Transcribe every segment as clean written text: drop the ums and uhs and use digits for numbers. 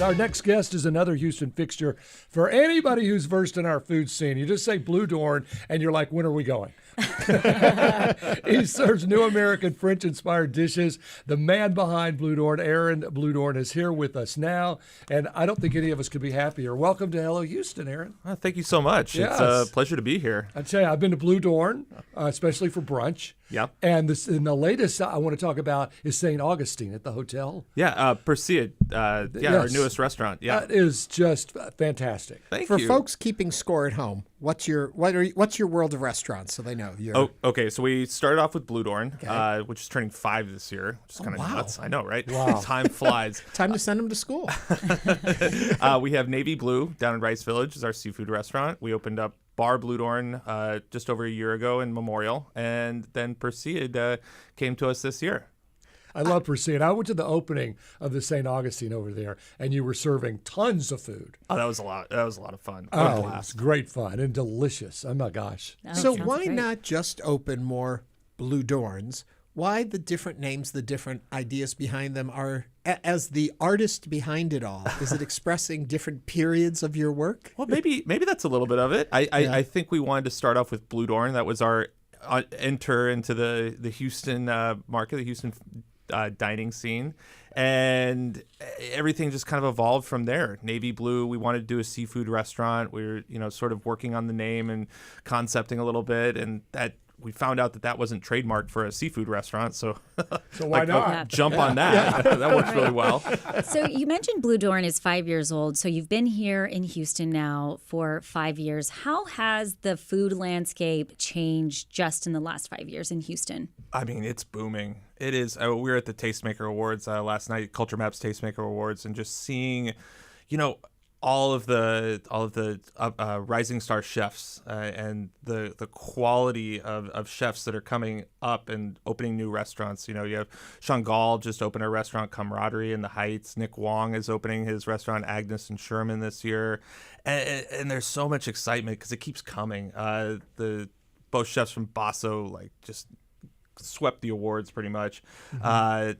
Yes, our next guest is another Houston fixture for anybody who's versed in our food scene. You just say Bludorn, and you're like, when are we going? He serves new American French-inspired dishes. The man behind Bludorn, Aaron Bludorn, is here with us now, and I don't think any of us could be happier. Welcome to Hello Houston, Aaron. Thank you so much. Yes. It's a pleasure to be here. I tell you, I've been to Bludorn, especially for brunch. Yep. And the latest I want to talk about is St. Augustine at the hotel. Yeah, Perseid, our newest restaurant. Yeah, that is just fantastic. Thank For you. folks keeping score at home, what's your world of restaurants so they know? Oh, okay. So we started off with Bludorn, which is turning 5 this year, which is kind of nuts. I know, right? Wow. Time flies. Time to send them to school. We have Navy Blue down in Rice Village, is our seafood restaurant. We opened up Bar Bludorn just over a year ago in Memorial, and then Perseid came to us this year. I love Perseid. I went to the opening of the St. Augustine over there, and you were serving tons of food. Oh, that was a lot. That was a lot of fun. What a It blast. was great fun and delicious. Oh, my gosh. Oh, So sounds why great. not just open more Bludorns? Why the different names, the different ideas behind them are, as the artist behind it all, is it expressing different periods of your work? Well, maybe that's a little bit of it. I think we wanted to start off with Bludorn. That was our enter into the Houston market, the Houston dining scene, and everything just kind of evolved from there. Navy Blue, we wanted to do a seafood restaurant. We were sort of working on the name and concepting a little bit, and that we found out that wasn't trademarked for a seafood restaurant, so why not? Jump on that. That works really well. So you mentioned Bludorn is 5 years old. So you've been here in Houston now for 5 years. How has the food landscape changed just in the last 5 years in Houston? I mean, it's booming. It is. We were at the Tastemaker Awards last night, Culture Maps Tastemaker Awards, and just seeing, all of the rising star chefs and the quality of chefs that are coming up and opening new restaurants. You have Sean Gall just opened a restaurant, Camaraderie in the Heights. Nick Wong is opening his restaurant, Agnes and Sherman, this year. And there's so much excitement because it keeps coming. Both chefs from Basso just swept the awards pretty much. And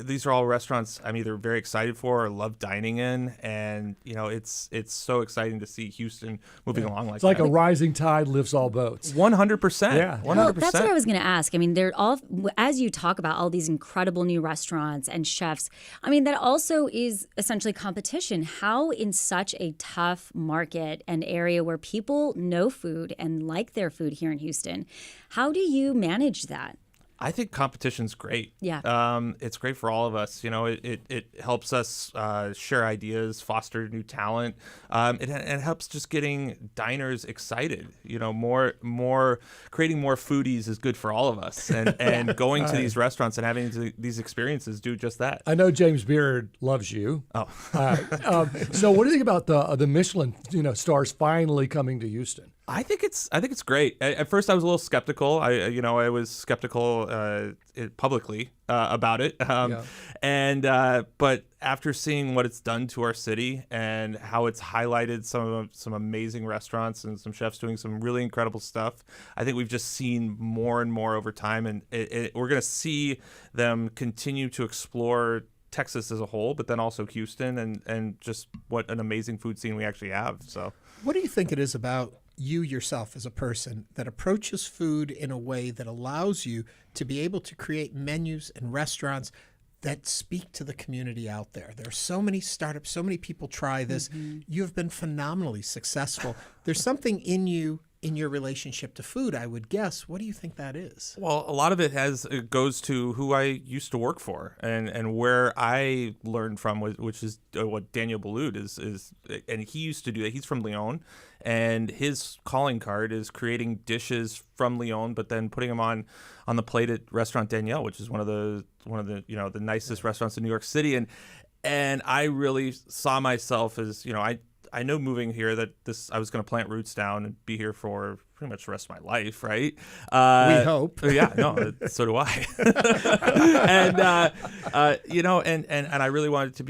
these are all restaurants I'm either very excited for or love dining in, and it's so exciting to see Houston moving along like that. It's like a rising tide lifts all boats. 100%. Yeah. 100%. Well, that's what I was going to ask. I mean, they're all, as you talk about all these incredible new restaurants and chefs, I mean, that also is essentially competition. How in such a tough market and area where people know food and like their food here in Houston, how do you manage that? I think competition's great. Yeah. It's great for all of us. It helps us share ideas, foster new talent. It helps just getting diners excited. More creating more foodies is good for all of us. And going to these restaurants and having these experiences do just that. I know James Beard loves you. Oh. So what do you think about the Michelin stars finally coming to Houston? I think it's great. At first, I was a little skeptical. I was skeptical publicly about it. But after seeing what it's done to our city and how it's highlighted some amazing restaurants and some chefs doing some really incredible stuff, I think we've just seen more and more over time, and we're going to see them continue to explore Texas as a whole, but then also Houston and just what an amazing food scene we actually have. So, What do you think it is about you yourself as a person that approaches food in a way that allows you to be able to create menus and restaurants that speak to the community out there? There are so many startups, so many people try this. Mm-hmm. You have been phenomenally successful. There's something in you, in your relationship to food, I would guess. What do you think that is? Well, a lot of it goes to who I used to work for and where I learned from, which is what Daniel Boulud is, and he used to do that. He's from Lyon, and his calling card is creating dishes from Lyon, but then putting them on the plate at Restaurant Daniel, which is one of the the nicest restaurants in New York City, and I really saw myself as I know moving here that I was going to plant roots down and be here for pretty much the rest of my life, right? We hope. Yeah, no, so do I. And I really wanted to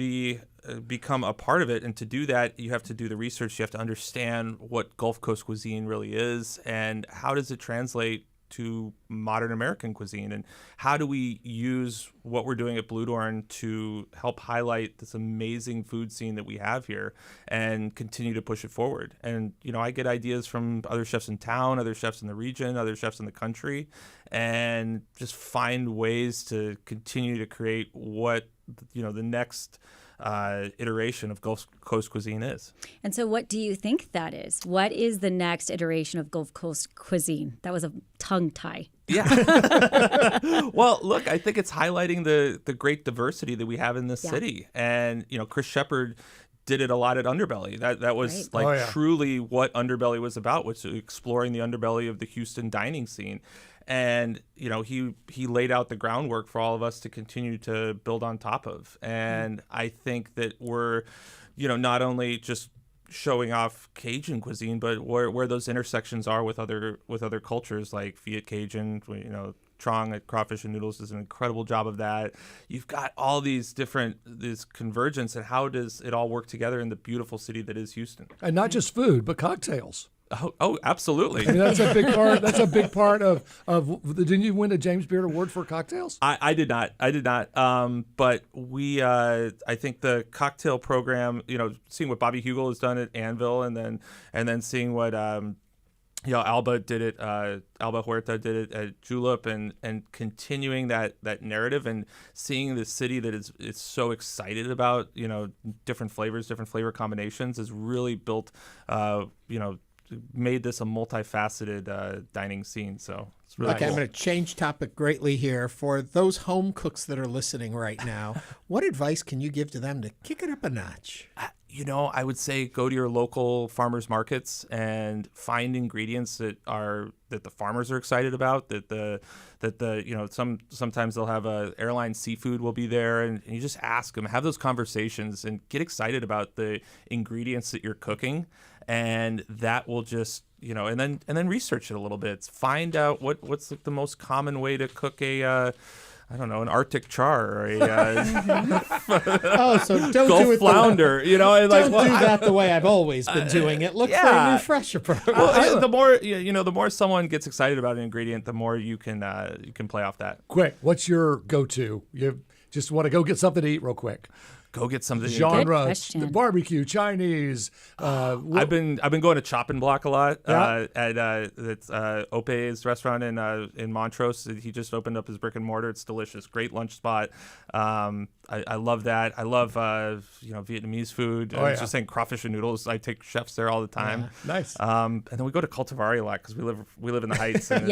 become a part of it, and to do that, you have to do the research. You have to understand what Gulf Coast cuisine really is, and how does it translate to modern American cuisine, and how do we use what we're doing at Bludorn to help highlight this amazing food scene that we have here and continue to push it forward. And I get ideas from other chefs in town, other chefs in the region, other chefs in the country, and just find ways to continue to create what the next iteration of Gulf Coast cuisine is. And so what do you think that is? What is the next iteration of Gulf Coast cuisine? That was a tongue tie. Yeah. Well, look, I think it's highlighting the great diversity that we have in this city. And, Chris Shepard did it a lot at Underbelly. That was truly what Underbelly was about, was exploring the underbelly of the Houston dining scene. And, he laid out the groundwork for all of us to continue to build on top of. And I think that we're, not only just showing off Cajun cuisine, but where those intersections are with other cultures like Fiat Cajun, Trong at Crawfish and Noodles does an incredible job of that. You've got all this convergence, and how does it all work together in the beautiful city that is Houston? And not just food, but cocktails. Oh, absolutely. I mean, that's a big part. That's a big part of. Didn't you win a James Beard Award for cocktails? I did not. But we, I think the cocktail program, seeing what Bobby Hugel has done at Anvil, and then seeing what Alba did it. Alba Huerta did it at Julep, and continuing that narrative, and seeing the city that is so excited about different flavors, different flavor combinations, has really built made this a multifaceted dining scene. So it's really cool. I'm going to change topic greatly here. For those home cooks that are listening right now, what advice can you give to them to kick it up a notch? I would say go to your local farmers markets and find ingredients that the farmers are excited about. Sometimes they'll have airline seafood will be there, and you just ask them, have those conversations, and get excited about the ingredients that you're cooking, and that will just and then research it a little bit. Find out what's the most common way to cook an Arctic char or a so don't Gulf do it flounder. Don't do that the way I've always been doing it. Look for a new, fresh approach. Well, the more someone gets excited about an ingredient, the more you can play off that. Quick, what's your go-to? You just want to go get something to eat real quick. Go get something. Genre, barbecue, Chinese. I've been going to Chop and Block a lot at it's Ope's restaurant in Montrose. He just opened up his brick and mortar. It's delicious, great lunch spot. I love that. I love Vietnamese food. I was just saying crawfish and noodles. I take chefs there all the time. Yeah. Nice. And then we go to Cultivari a lot because we live in the Heights. And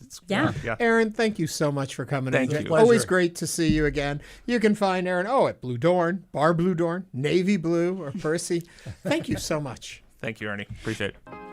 it's Yeah. Aaron, thank you so much for coming. Thank in. you. Always great to see you again. You can find Aaron at Bludorn, Bar Bludorn, Navy Blue, or Percy. Thank you so much. Thank you, Ernie. Appreciate it.